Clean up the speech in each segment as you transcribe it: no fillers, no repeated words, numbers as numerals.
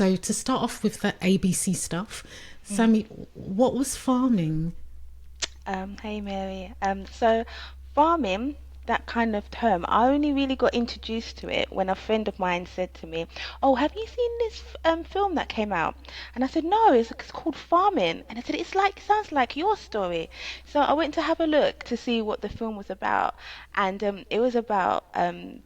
So to start off with the ABC stuff, Sammy, what was farming? Hey Mary. So farming, that kind of term, I only really got introduced to it when a friend of mine said to me, "Oh, have you seen this film that came out?" And I said, "No, it's called Farming." And I said, sounds like your story." So I went to have a look to see what the film was about, and it was about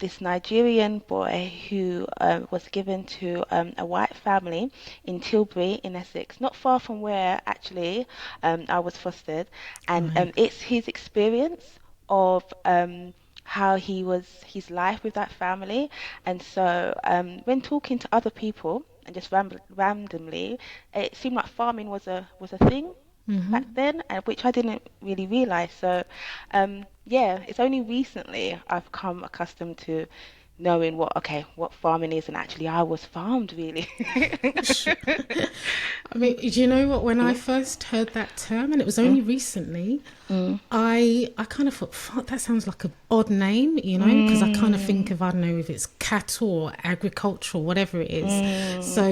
this Nigerian boy who was given to a white family in Tilbury in Essex, not far from where actually I was fostered, and Right. it's his experience of how he was his life with that family. And so when talking to other people and just randomly, it seemed like farming was a thing back then, which I didn't really realize. So yeah, it's only recently I've come accustomed to knowing what farming is, and actually I was farmed really. I mean, do you know what? When I first heard that term, and it was Mm, only recently, mm, I kind of thought, fuck, that sounds like an odd name, because I kind of think mm, of, I don't know if it's cattle or agricultural, whatever it is. mm, So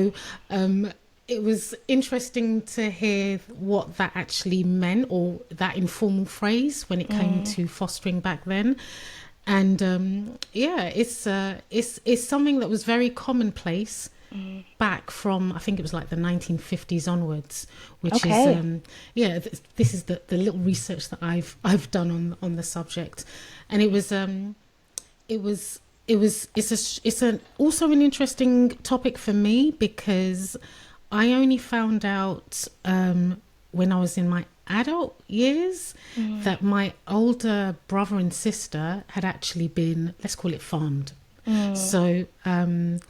it was interesting to hear what that actually meant, or that informal phrase when it came mm, to fostering back then. And yeah, it's something that was very commonplace mm. back from, I think it was like the 1950s onwards, which is Okay. yeah, this is the little research that I've done on the subject. And it was it's a also an interesting topic for me, because I only found out when I was in my adult years Mm, that my older brother and sister had actually been, let's call it, farmed. mm, So and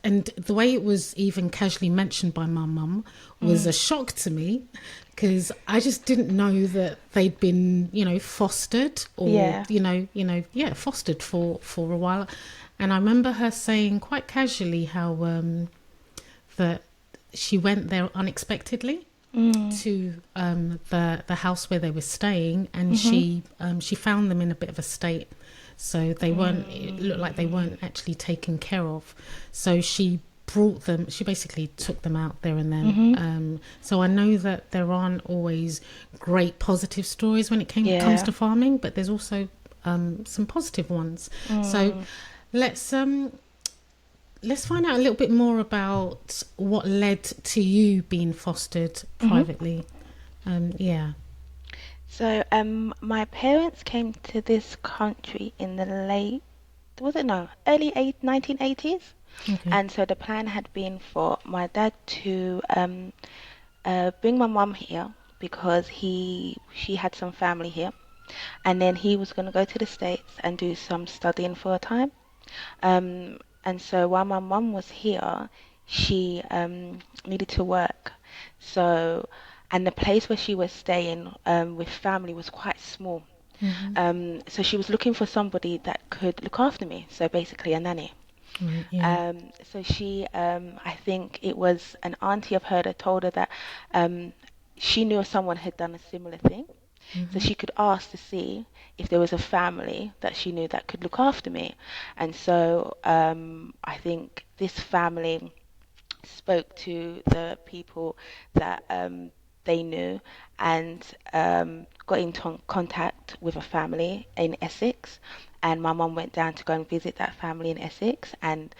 and the way it was even casually mentioned by my mum was mm. a shock to me, because I just didn't know that they'd been, fostered, or Yeah. yeah, fostered for a while. And I remember her saying quite casually how that she went there unexpectedly Mm, to the house where they were staying, and mhm, she found them in a bit of a state. So they weren't. It looked like they mm. weren't actually taken care of. So she brought them. She basically took them out there and then. Mhm. So I know that there aren't always great positive stories when it comes Yeah. to farming, but there's also some positive ones. So Mm, let's let's find out a little bit more about what led to you being fostered mhm. privately. Yeah. So, my parents came to this country in the late, was it no, early 1980s. Okay. And so the plan had been for my dad to bring my mum here because she had some family here, and then he was going to go to the States and do some studying for a time. And so while my mum was here, she needed to work. So, and the place where she was staying with family was quite small. Hmm. So she was looking for somebody that could look after me. So basically a nanny. Right. Yeah. So I think it was an auntie of her that told her that um, she knew someone had done a similar thing. So Hmm. she could ask to see if there was a family that she knew that could look after me. And so I think this family spoke to the people that they knew, and got into contact with a family in Essex. And my mum went down to go and visit that family in Essex, and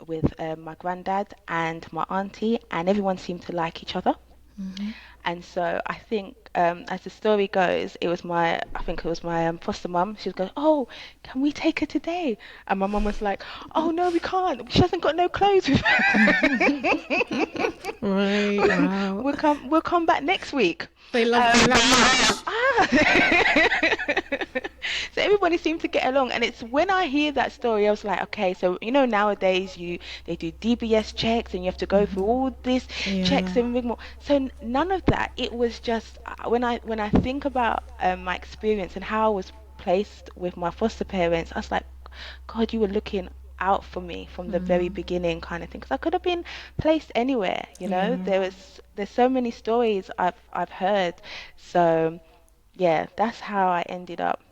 with my granddad and my auntie, and everyone seemed to like each other. Hmm. And so I think, as the story goes, I think it was my foster mum. She was going, "Oh, can we take her today?" And my mum was like, "Oh no, we can't. She hasn't got no clothes with her. Right. Wow. We'll come back next week." They loved Um, you that much. so everybody seemed to get along, and it's when I hear that story, I was like, okay, so nowadays they do DBS checks, and you have to go through all this checks Yeah. and rigmarole. So none of that. It was just when I think about my experience and how I was placed with my foster parents, I was like, God, you were looking out for me from the very Mm. beginning, kind of thing. Because I could have been placed anywhere. Yeah. There's so many stories I've heard. So yeah, that's how I ended up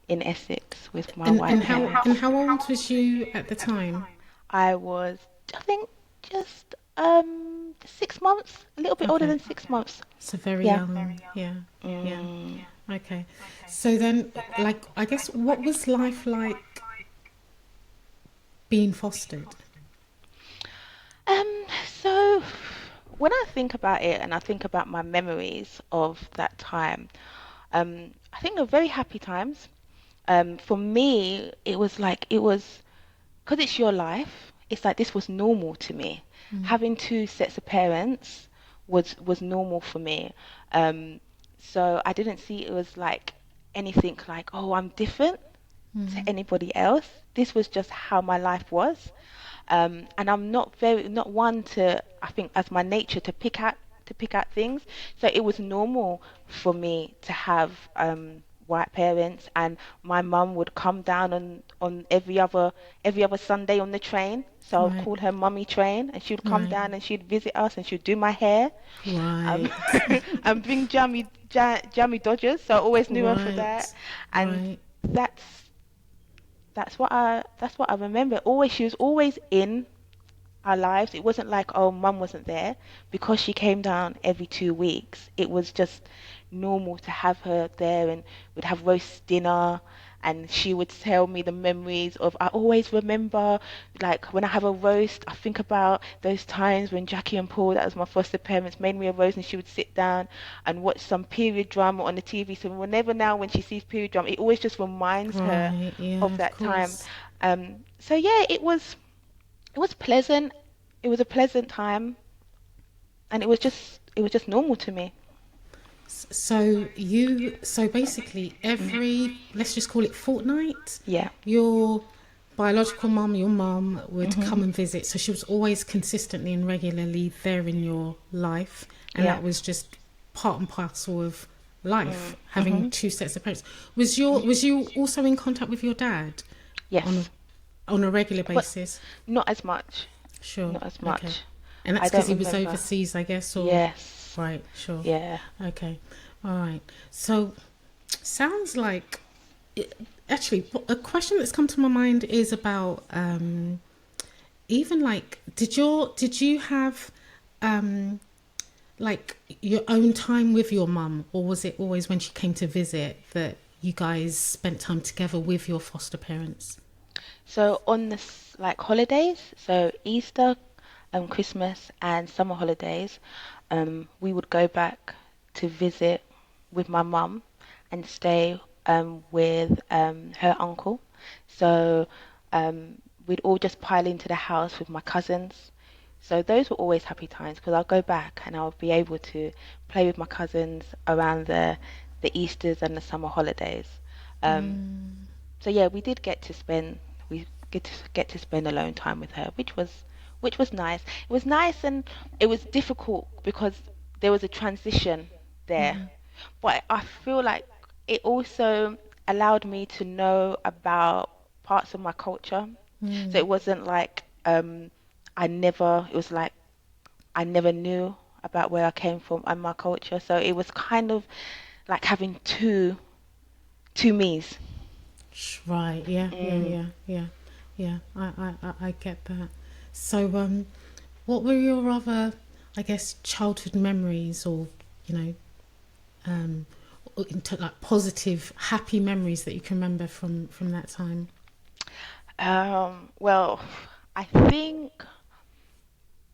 in Essex with my And white and how parents. and how old was you at the time? I was, I think, just 6 months, a little bit older Okay. than 6 months. So very Yeah. young. Yeah. Yeah. Mm. Okay. So then, like, I guess, what was life like being fostered? So when I think about it and I think about my memories of that time, I think they're very happy times. For me, it was like it was because it's your life. It's like this was normal to me. Mm. Having two sets of parents was normal for me. Um, so I didn't see it was like anything like, oh, I'm different to Mm. anybody else. This was just how my life was. And I'm not one to, I think as my nature to pick out things. So it was normal for me to have white parents, and my mum would come down on every other Sunday on the train. So I'll Right. call her Mummy Train, and she would come Right. down and she'd visit us and she'd do my hair, um, Right. and bring jammy Dodgers. So I always knew her for that, Right. and Right. that's that's what I remember. Always, she was always in our lives. It wasn't like, oh, mum wasn't there because she came down every 2 weeks. It was just normal to have her there, and we'd have roast dinner. And she would tell me the memories of, I always remember, like, when I have a roast, I think about those times when Jackie and Paul, that was my foster parents, made me a roast, and she would sit down and watch some period drama on the TV. So whenever now, when she sees period drama, it always just reminds her Right. Yeah, of of that time. course. So yeah, it was pleasant. It was a pleasant time, and it was just normal to me. So basically Mm. every, let's just call it fortnight, Yeah. your biological mum, your mum would Mhm. come and visit. So she was always consistently and regularly there in your life, and Yeah. that was just part and parcel of life, Mm. having Mhm. two sets of parents. Was you also in contact with your dad on Yes, a regular but basis? not as much. Sure. Not as Okay. much. And I that's because don't he was remember. overseas, I guess, or Yes. right, sure. Yeah. Okay. All right. So sounds like actually a question that's come to my mind is about even like did you have um like your own time with your mum, or was it always when she came to visit that you guys spent time together with your foster parents? So on this like holidays, so Easter, Christmas and summer holidays, we would go back to visit with my mum and stay with her uncle. So we'd all just pile into the house with my cousins. So those were always happy times because I'll go back and I'll be able to play with my cousins around the Easters and the summer holidays. Um, Mm, so yeah, we get to spend alone time with her, which was nice. It was nice and it was difficult because there was a transition there. mm, But I feel like it also allowed me to know about parts of my culture. So mm. it wasn't like it was like I never knew about where I came from and my culture. So it was kind of like having two me's. Right. Yeah. Yeah. Mm. Yeah. Yeah. Yeah. I get that. So what were your other, I guess, childhood memories, or you know, um, into like positive, happy memories that you can remember from that time? Well, I think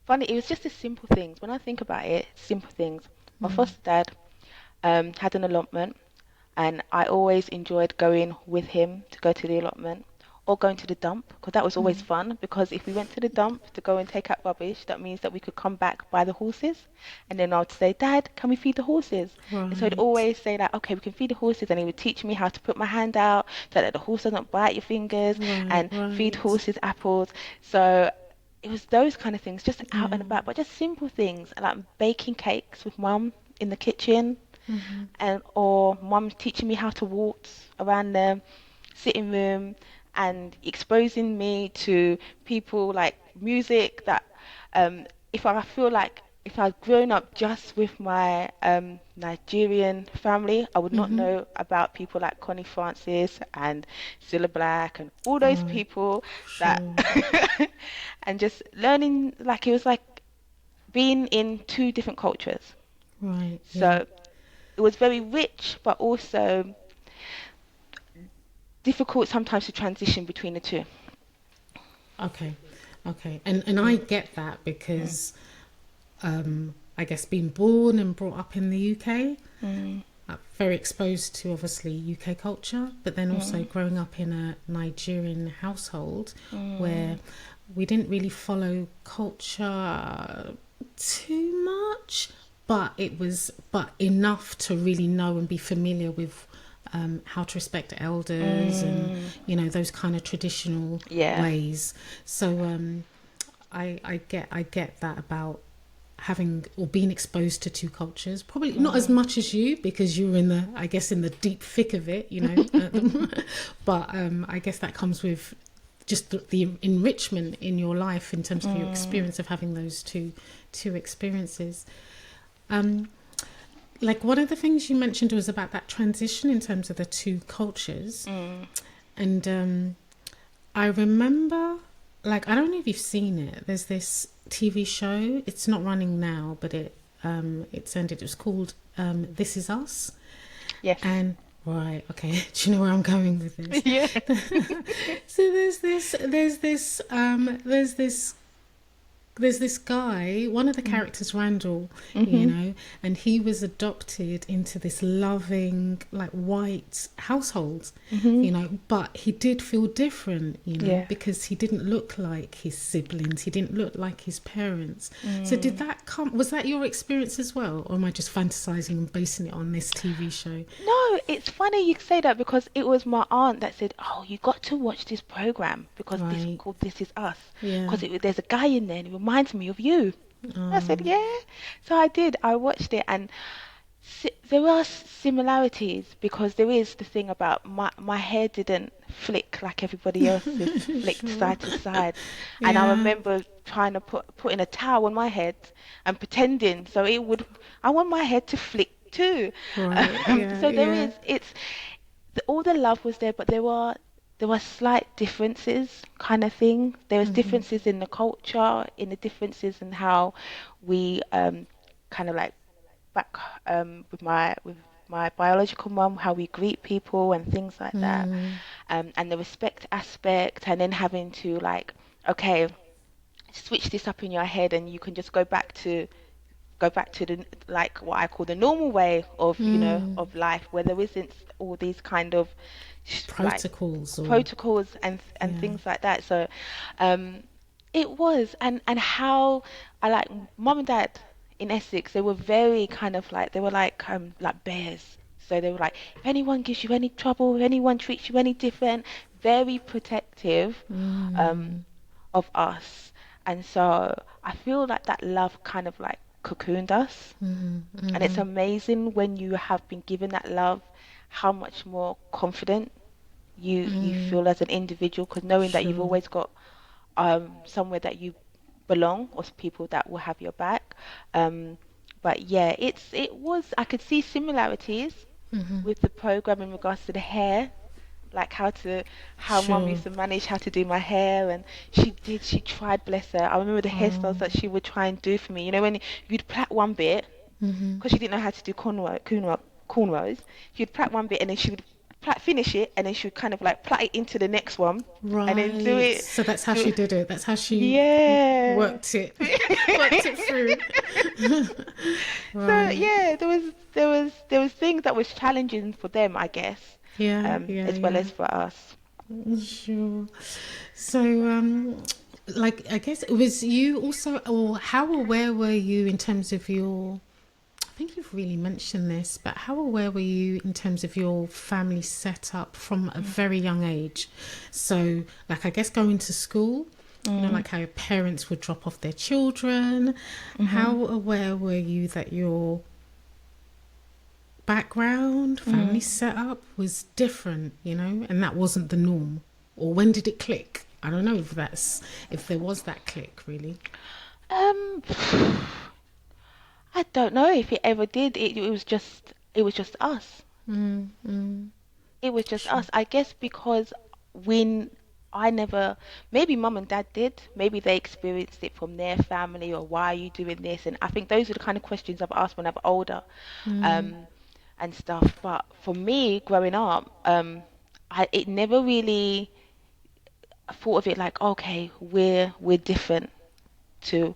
funny, it was just the simple things. When I think about it, simple things. My Mm. foster dad had an allotment, and I always enjoyed going with him to go to the allotment or going to the dump because that was always Mm. fun. Because if we went to the dump to go and take out rubbish, that means that we could come back by the horses, and then I'd say, Dad, can we feed the horses? And so he'd Right. always say like, okay, we can feed the horses, and he would teach me how to put my hand out so that the horse doesn't bite your fingers, Right. and feed Right. horses apples. So it was those kind of things, just out Yeah. and about, but just simple things like baking cakes with mum in the kitchen, Mm-hmm. and or mum teaching me how to waltz around the sitting room and exposing me to people like music that if I feel like if I'd grown up just with my Nigerian family, I would not Mm-hmm. know about people like Connie Francis and Cilla Black and all those Right. people that Sure. and just learning, like it was like being in two different cultures. Right. Yeah. So it was very rich, but also difficult sometimes to transition between the two. Okay. Okay. And I get that because I guess being born and brought up in the UK, Mm, very exposed to obviously UK culture, but then also mm, growing up in a Nigerian household mm, where we didn't really follow culture too much, but it was but enough to really know and be familiar with how to respect elders and mm. those kind of traditional Yeah. ways. So I get that about having or being exposed to two cultures, probably not as Mm. much as you because you were in the I guess in the deep thick of it, but I guess that comes with just the enrichment in your life in terms of your Mm. experience of having those two experiences. um like one of the things you mentioned was about that transition in terms of the two cultures, Mm. and I remember, like, I don't know if you've seen it. There's this TV show. It's not running now, but it's ended. It was called This Is Us, Yes. and right, okay. Do you know where I'm going with this? Yeah. So there's this guy, one of the Mm. characters, Randall, Mhm. and he was adopted into this loving, like, white household, Mhm. but he did feel different, Yeah. because he didn't look like his siblings, he didn't look like his parents. So Mm. was that your experience as well, or am I just fantasizing and basing it on this TV show? No, it's funny you say that because it was my aunt that said, "Oh, you got to watch this program because this Right. called This Is Us Yeah. because there's a guy in there and it reminds me of you." I said, Oh. "Yeah." So I did. I watched it and there are similarities because there is the thing about my hair didn't flick like everybody else's flicked Sure. side to side, and I Yeah. remember trying to putting a towel on my head and pretending so it would. I want my head to flick too. Right. Yeah. So there Yeah. is all the love was there, but there were slight differences kind of thing. There was Hmm. differences in the culture, in the differences in how we kind of like back with my biological mum, how we greet people and things like that, Mm. and the respect aspect, and then having to like, okay, switch this up in your head, and you can just go back to the like what I call the normal way of Mm. of life, where there isn't all these kind of like Protocols or protocols and yeah. things like that. So um, it was and how I like mum and dad in Essex. They were very kind of like they were like bears. So they were like, if anyone gives you any trouble, if anyone treats you any different, very protective um, Mm. of us. And so I feel like that love kind of like cocooned us. Mm. And it's Mm. amazing when you have been given that love, how much more confident you Mm. feel as an individual, because knowing that you've Sure. always got somewhere that you belong or people that will have your back. Um, but yeah, it was I could see similarities Hmm. with the program in regards to the hair, like how mum Sure. used to manage how to do my hair, and she tried, bless her. I remember the Oh. hairstyles that she would try and do for me. When you'd plait one bit Hmm. because she didn't know how to do cornrows. She'd plait one bit and then she would finish it, and then she would kind of like plait it into the next one, and then do Right. it. So that's how Do she did it. That's how she yeah. worked it, worked it through. So Right. yeah, there was things that was challenging for them, I guess, Yeah. Yeah. as well Yeah. as for us. Sure. So, like, I guess it was you also, or how aware were you in terms of your, I think you've really mentioned this, but how aware were you in terms of your family setup from a very young age? So, like, I guess going to school, Mm. like how your parents would drop off their children. Mhm. How aware were you that your background, family Mm. setup was different, and that wasn't the norm? Or when did it click? I don't know if there was that click really. Um, I don't know if it ever did. It was just us. Mm, mm, It was just sure. us. I guess because when I never, maybe mum and dad did, maybe they experienced it from their family, or why are you doing this? And I think those are the kind of questions I've asked when I'm older, Mm, um, and stuff. But for me, growing up, it never really thought of it like, okay, we're different to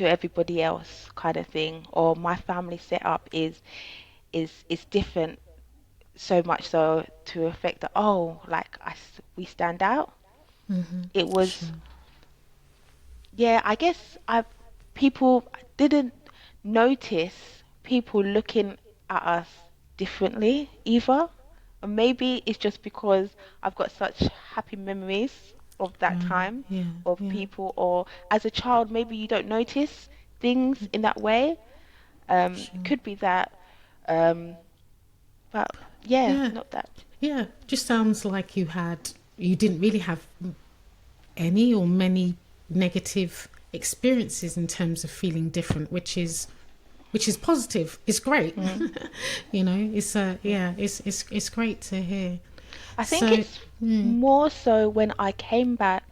everybody else, kind of thing, or my family setup is different, so much so to affect that, oh, like we stand out. mm-hmm. It was, Sure. yeah, I guess I people didn't notice people looking at us differently either. And maybe it's just because I've got such happy memories of that Right. time, Yeah. of Yeah. people, or as a child maybe you don't notice things in that way. It Sure. could be that. Um, but yeah, Yeah. not that. Yeah. Just sounds like you didn't really have any or many negative experiences in terms of feeling different, which is positive. It's great. Mm. It's yeah, it's great to hear. I think So, it's mm, more so when I came back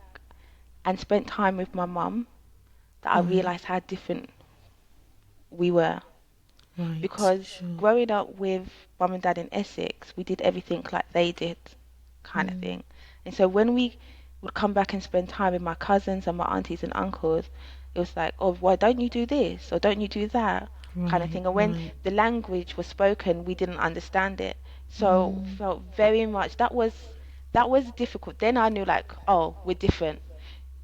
and spent time with my mum that I right, realized how different we were. right, Because sure. growing up with mum and dad in Essex, we did everything like they did, kind of Mm, thing. And so when we would come back and spend time with my cousins and my aunties and uncles, it was like, oh, why don't you do this? Or don't you do that? Kind of right, thing. And when right. the language was spoken, we didn't understand it. So Mm, felt very much that was difficult. Then I knew like, oh, we're different.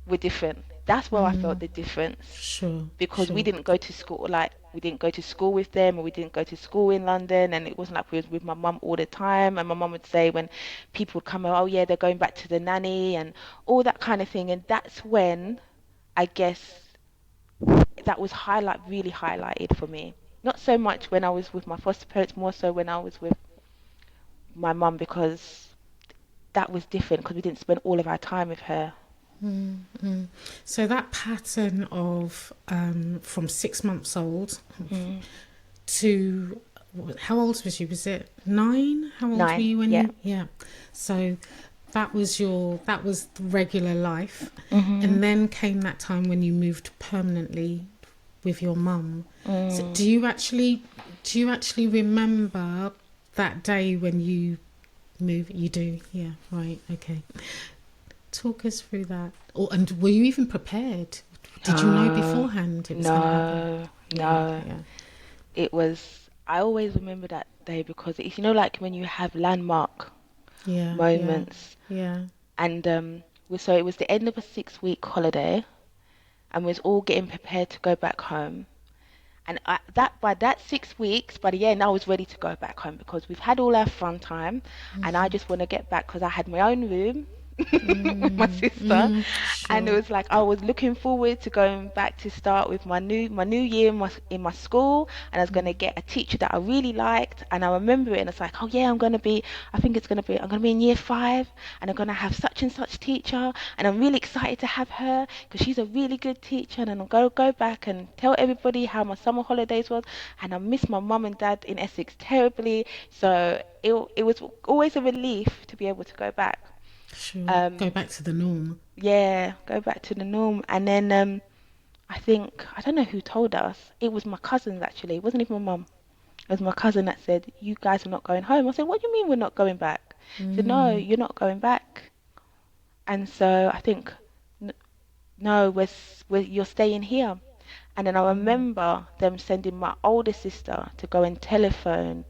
We're different. That's where I felt mm, the difference, sure, because we sure. didn't go to school, like we didn't go to school with them, or we didn't go to school in London, and it wasn't like we was with my mum all the time. And my mum would say when people would come, oh yeah, they're going back to the nanny and all that kind of thing. And that's when I guess that was really highlighted for me. Not so much when I was with my foster parents, more so when I was with my mum, because that was different because we didn't spend all of our time with her. Mm, mm. So that pattern of from 6 months old Mm. to how old was you? Was it 9? How old were 9, you when yeah. you? Yeah. So that was the regular life, Mhm. and then came that time when you moved permanently with your mum. So Mm. do you actually remember that day when you moved? You do, yeah, right, okay. Talk us through that. And were you even prepared? Did you know No, beforehand it was going to happen? no, Yeah, no. yeah. It was, I always remember that day because it's, like when you have landmark Yeah, yeah, moments. yeah. And so it was the end of a 6-week holiday, and we was all getting prepared to go back home. And by that 6 weeks, by the end, I was ready to go back home because we've had all our fun time, and I just want to get back because I had my own room with my Mm, sister, mm, and it sure. was like I was looking forward to going back to start with my new year in my school, and I was going to get a teacher that I really liked, and I remember it, and it's like, oh yeah, I'm going to be in year 5, and I'm going to have such and such teacher, and I'm really excited to have her because she's a really good teacher, and I'm going to go back and tell everybody how my summer holidays was, and I miss my mum and dad in Essex terribly, so it was always a relief to be able to go back. Sure. Go Um, back to the norm. yeah, go back to the norm. And then I think, I don't know who told us. It was my cousins actually. It wasn't even my mum. It was my cousin that said, "You guys are not going home." I said, "What do you mean we're not going back?" He said, "No, Mm, you're not going back." And so I think, "N- no, you're staying here." And then I mm, remember them sending my older sister to go and telephone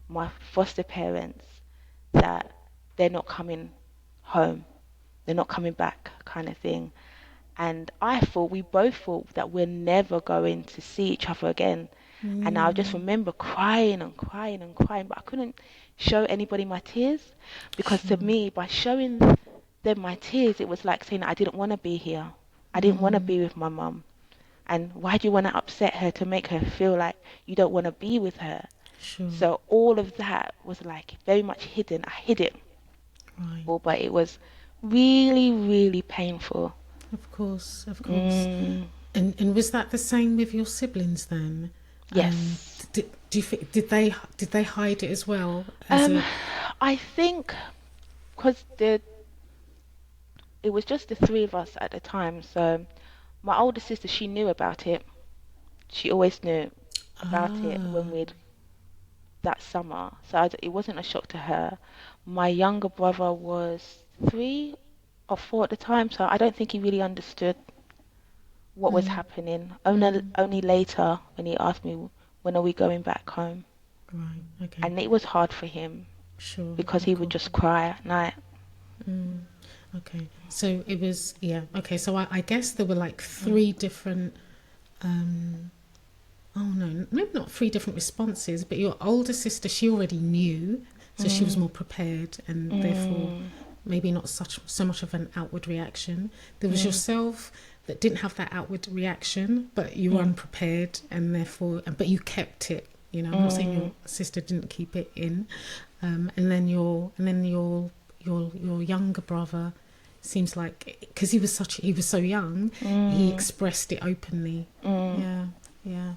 my foster parents that they're not coming home, they're not coming back, kind of thing. And we both thought that we're never going to see each other again. And I just mm, remember crying and crying and crying, but I couldn't show anybody my tears because to sure. me, by showing them my tears, it was like saying I didn't want to be here. I didn't want to Mm, be with my mum. And why do you want to upset her to make her feel like you don't want to be with her? sure. So all of that was like very much hidden. I hid it Right. all, but it was really, really painful. Of course, of course. Mm, And was that the same with your siblings then? yes. Do you think did they hide it as well as Um, a I think because it was just the three of us at the time. So my older sister, she knew about it. She always knew about it when Ah, we'd that summer. So it wasn't a shock to her. My younger brother was 3 or 4 at the time, so I don't think he really understood what was mm, happening. mm, Only later when he asked me, when are we going back home? right, okay, And it was hard for him sure, because of he would course. just cry at night. Mm, okay, so it was, yeah, okay, so I guess there were like three different, um, oh no, maybe not three different responses, but your older sister, she already knew, so she was Mm, more prepared and therefore mm, maybe not so much of an outward reaction. There was mm, yourself that didn't have that outward reaction, but you were mm, unprepared and therefore, but you kept it. I'm not saying your mm, sister didn't keep it in, and then your younger brother seems like because he was so young, he mm, expressed it openly. mm, Yeah, yeah.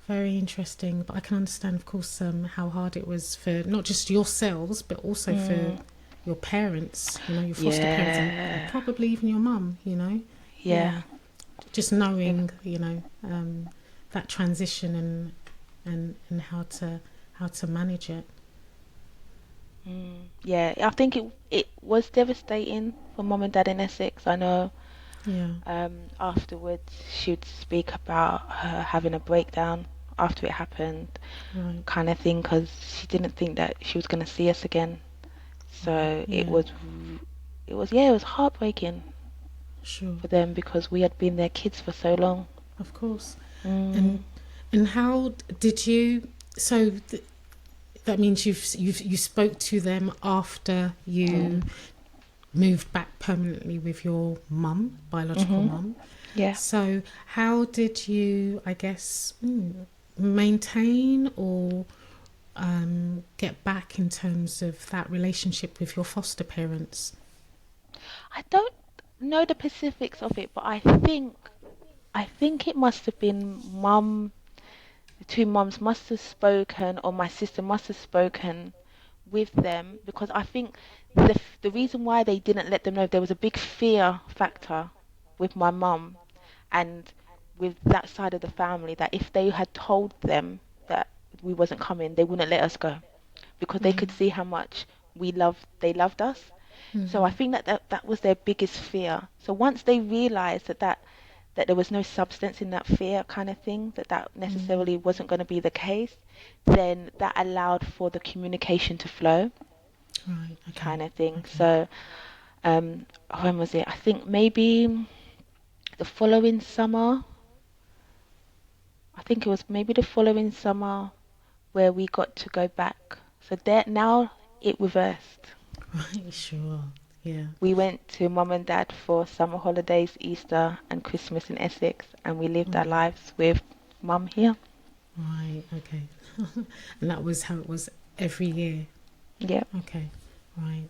Very interesting, but I can understand, of course, how hard it was for not just yourselves, but also for mm. your parents, your foster parents, and Yeah, probably even your mum. yeah. Yeah, just It, knowing, that transition and how to manage it. yeah, I think it was devastating for mum and dad in Essex. I know. Yeah, Afterwards, she'd speak about her having a breakdown after it happened, right, kind of thing, because she didn't think that she was going to see us again. right. So Yeah, yeah, it was heartbreaking sure, for them because we had been their kids for so long. of course. Mm, And and how did you? So that means you spoke to them after you mm, moved back permanently with your mum, biological mhm, mum. yeah. So, how did you, I guess, maintain or get back in terms of that relationship with your foster parents? I don't know the specifics of it, but I think it must have been mum. The two mums must have spoken, or my sister must have spoken with them because I think the reason why they didn't let them know, there was a big fear factor with my mum and with that side of the family, that if they had told them that we wasn't coming, they wouldn't let us go because they could see how much they loved us. So I think that was their biggest fear. So once they realized that there was no substance in that fear kind of thing, that necessarily wasn't going to be the case, then that allowed for the communication to flow Right. Okay. kind of thing. Okay. So, um, when was it? I think maybe the following summer. I think it was maybe the following summer where we got to go back. So there now it reversed. Right. Sure. Yeah. We went to mum and dad for summer holidays, Easter and Christmas in Essex, and we lived our Mm, lives with mum here. right. Okay. And that was how it was every year. Yeah. Okay. Right.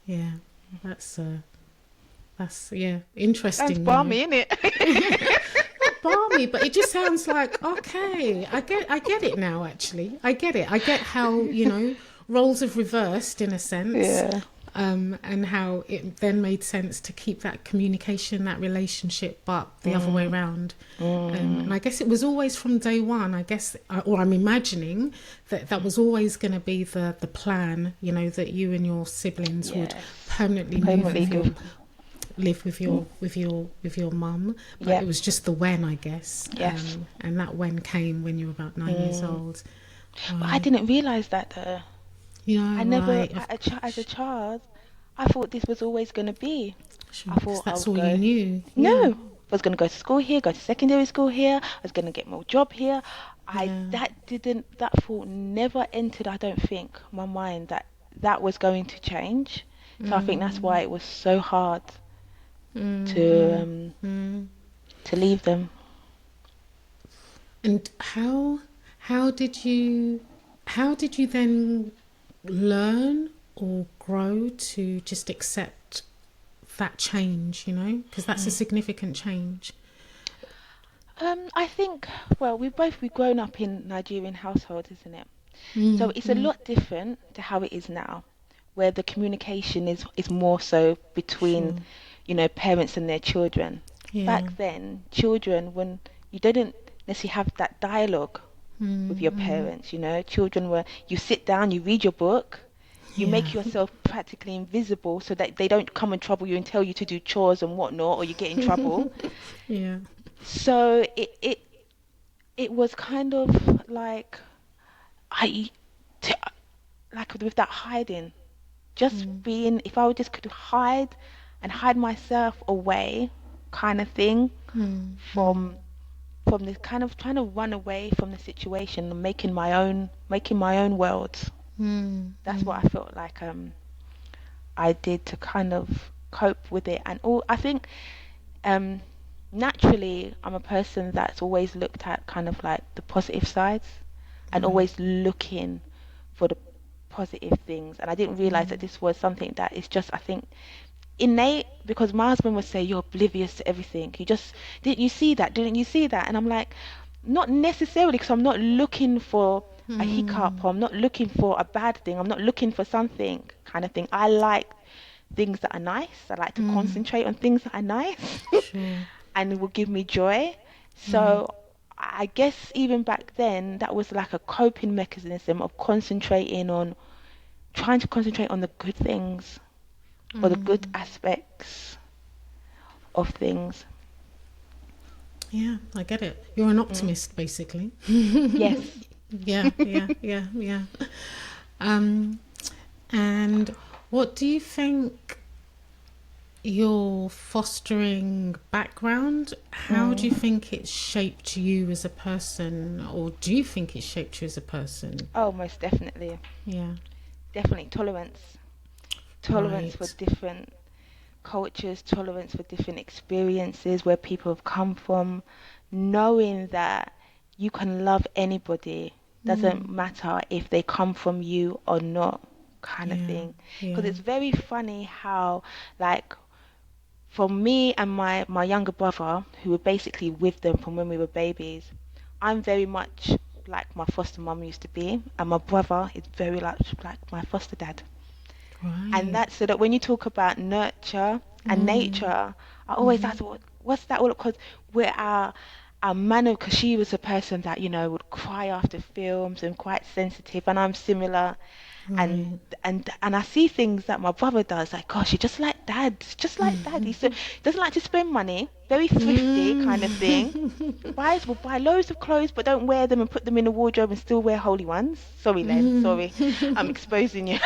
Yeah. That's yeah, Sounds interesting though. balmy, innit? Not balmy, but it just sounds like okay. I get it now. Actually, I get it. I get how roles have reversed in a sense, Yeah. and how it then made sense to keep that communication, that relationship, but the other way Mm, around. And mm, I guess it was always from day one. I guess, or I'm imagining that was always going to be the plan. That you and your siblings would yes. permanently move Permanently with your live. live with Mm, your mum, but yeah. it was just the when, I guess, Yes. and that when came when you were about 9 years Mm. old. But I Right. didn't realize that though. I never, Right, of as a course. child, I thought this was always going to be. Sure, I because thought I that's would all you go, knew. no, Yeah. I was going to go to school here, go to secondary school here, I was going to get more job here. Yeah. That thought never entered, I don't think, my mind that that was going to change. So I think that's why Mm, it was so hard mm, to mm, um mm. to leave them. And how did you how did you then learn or grow to just accept that change? Because that's a significant change. I think, well, we've grown up in Nigerian households, isn't it? So Mm, it's a mm, lot different to how it is now. where the communication is more so between, Sure. parents and their children. Yeah. Back then, children, when you didn't necessarily have that dialogue with your Mm-hmm. parents, children were, you sit down, you read your book, you Yeah. make yourself practically invisible so that they don't come and trouble you and tell you to do chores and whatnot, or you get in trouble. Yeah. So it was kind of like I t- like with that hiding, just Mm. being, if I would just could hide and hide myself away, kind of thing, Mm. Mm. from from this kind of trying to run away from the situation and making my own world. Mm. That's Mm. what I felt like I did to kind of cope with it. And all I think, um naturally, I'm a person that's always looked at kind of like the positive sides and Right. always looking for the positive things. And I didn't realize that Mm. this was something that is just, I think, innate, because my husband would say, you're oblivious to everything. You just, didn't you see that? Didn't you see that? And I'm like, not necessarily, because I'm not looking for a hiccup, Mm. or I'm not looking for a bad thing. I'm not looking for something, kind of thing. I like things that are nice. I like to Mm. concentrate on things that are nice Sure. and will give me joy. Mm. So I guess even back then, that was like a coping mechanism of trying to concentrate on the good things, or the good Mm. aspects of things. Yeah, I get it. You're an Mm. optimist, basically. Yes. Yeah, yeah, yeah, yeah. Um, and what do you think your fostering background, how do you Mm. think it shaped you as a person, or do you think it shaped you as a person? Oh, most definitely. Yeah, Definitely tolerance. Tolerance for right. different cultures, tolerance for different experiences, where people have come from, knowing that you can love anybody, doesn't Mm, matter if they come from you or not, kind of yeah, thing. Because yeah. it's very funny how, like, for me and my younger brother, who were basically with them from when we were babies, I'm very much like my foster mum used to be, and my brother is very like my foster dad. And Right. that's so that when you talk about nurture and Mm, nature, I always mm-hmm. ask, what's that all? Because we're our manner, because she was a person that, would cry after films and quite sensitive, and I'm similar. And Right. and I see things that my brother does, like, gosh, he's just like dad, just like dad. He doesn't like to spend money, very thrifty kind of thing. Mm. Will buy loads of clothes but don't wear them and put them in the wardrobe and still wear holy ones. Sorry, Len, sorry. I'm exposing you.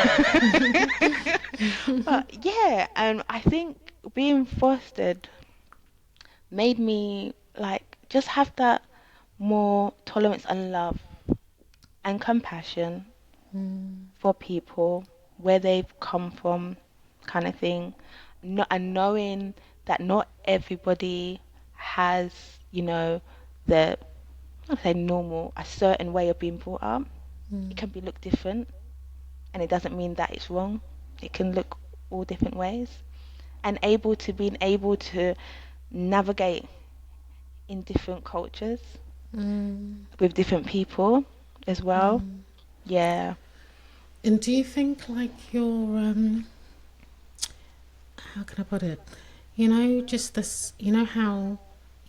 But yeah, I think being fostered made me like just have that more tolerance and love and compassion Mm, for people, where they've come from, kind of thing. No, and knowing that not everybody has, the, I'd say normal, a certain way of being brought up. It mm, can be look different, and it doesn't mean that it's wrong. It can look all different ways, and being able to navigate in different cultures mm, with different people as well. mm. Yeah. And do you think like your how can I put it? You know, just this. You know how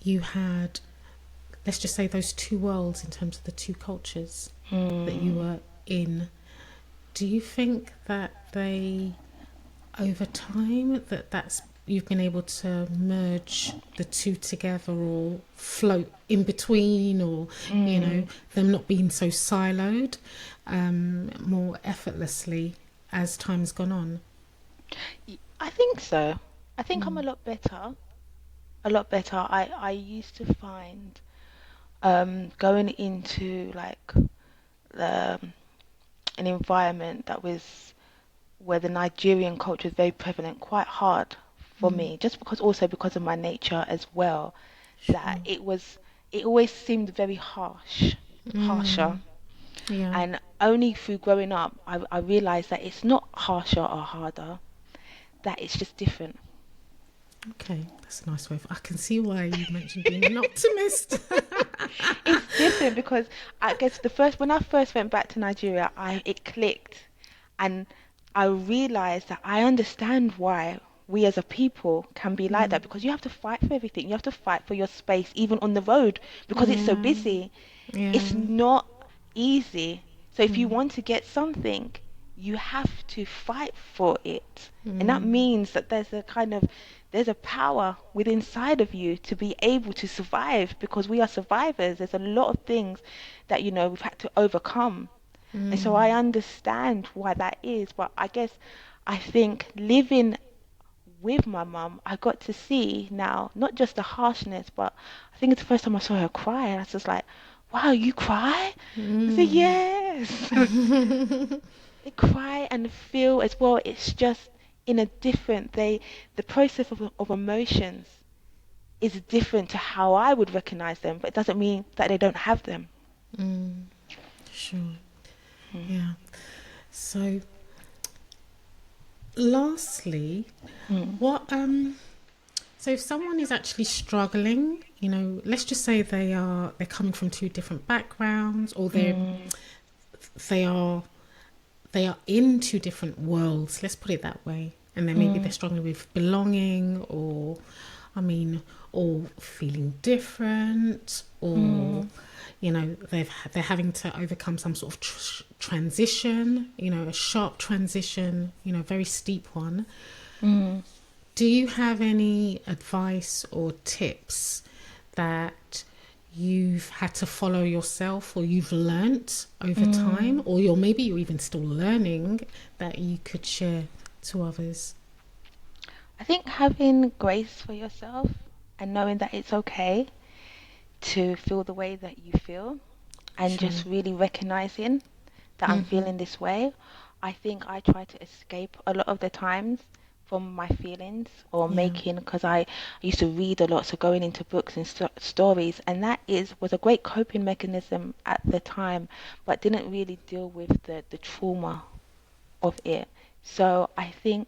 you had, let's just say, those two worlds in terms of the two cultures that you Hmm. were in. Do you think that they, over time, that's you've been able to merge the two together, or float in between, or Hmm. them not being so siloed, more effortlessly as time's gone on? I think so. I think I'm a Mm. lot better. A lot better. I used to find, going into like the an environment that was where the Nigerian culture is very prevalent, quite hard for Mm. me, just because of my nature as well, that Sure. it always seemed very harsher. Mm. Yeah. And only through growing up, I realized that it's not harsher or harder, that it's just different. Okay, that's a nice way. I can see why you mentioned being an optimist. It's different because I guess when I first went back to Nigeria, it clicked, and I realized that I understand why we as a people can be like that, because you have to fight for everything. You have to fight for your space, even on the road, because it's so Yeah. busy. It's Yeah. not easy. So if you Mm. want to get something, you have to fight for it. And that Mm. means that there's a power within inside of you to be able to survive, because we are survivors. There's a lot of things that, we've had to overcome. And so I Mm. understand why that is. But I think living with my mum, I got to see now not just the harshness, but I think it's the first time I saw her cry, and I was just like, "Wow, you cry?" I said, Mm. "Yes." They cry and feel as well. It's just in a different the process of emotions is different to how I would recognize them, but it doesn't mean that they don't have them. Mm. Sure. Mm. Yeah. So, lastly, Mm. what so if someone is actually struggling, let's just say they're coming from two different backgrounds, or Mm. they are they are in two different worlds, let's put it that way, and then maybe they're Mm. struggling with belonging, or or feeling different, or Mm. they're having to overcome some sort of transition, a sharp transition, very steep one. Mm. Do you have any advice or tips that you've had to follow yourself, or you've learnt over time, Mm. or you're even still learning, that you could share to others? I think having grace for yourself and knowing that it's okay to feel the way that you feel, and Sure. just really recognizing that I'm Mm-hmm. feeling this way. I think I try to escape a lot of the times from my feelings, or Yeah. because I used to read a lot, so going into books and stories, and that was a great coping mechanism at the time, but didn't really deal with the trauma of it. So I think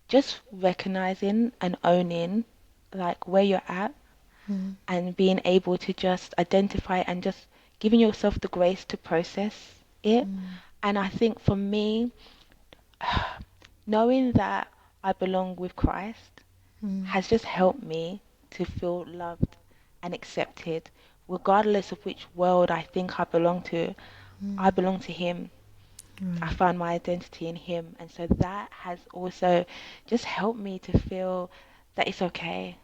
just recognizing and owning like where you're at, Mm. and being able to just identify and just giving yourself the grace to process it. Mm. And I think for me, knowing that I belong with Christ Mm. has just helped me to feel loved and accepted, regardless of which world I think I belong to. I Mm. belong to Him. I Right. found my identity in Him. And so that has also just helped me to feel that it's okay.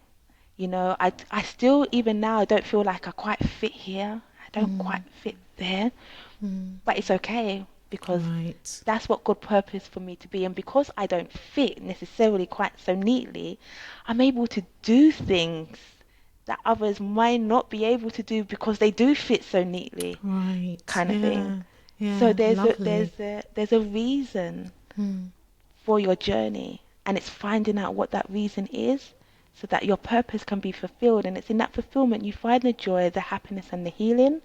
I still, even now, I don't feel like I quite fit here. I don't quite Mm. fit there, Mm. but it's okay, because Right. that's what God purposed for me to be. And because I don't fit necessarily quite so neatly, I'm able to do things that others might not be able to do because they do fit so neatly, Right. kind of thing. Yeah. So Yeah. there's Lovely. a reason Mm. for your journey, and it's finding out what that reason is, so that your purpose can be fulfilled. And it's in that fulfillment you find the joy, the happiness, and the healing.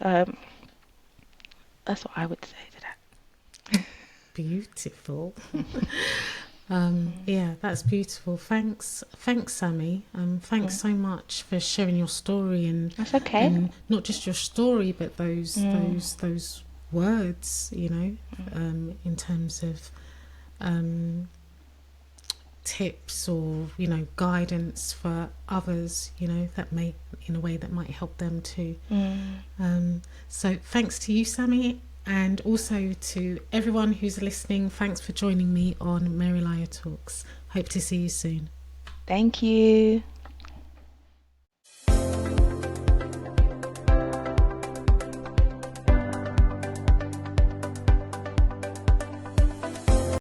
um, that's what I would say to that. Beautiful. Mm. Yeah, that's beautiful. Thanks, Sammy. Thanks Mm. so much for sharing your story, That's okay. and not just your story, but Mm. those words. In terms of um, tips, or guidance for others. That may in a way that might help them too. Mm. So thanks to you, Sammy, and also to everyone who's listening. Thanks for joining me on MaryLayo Talks. Hope to see you soon. Thank you.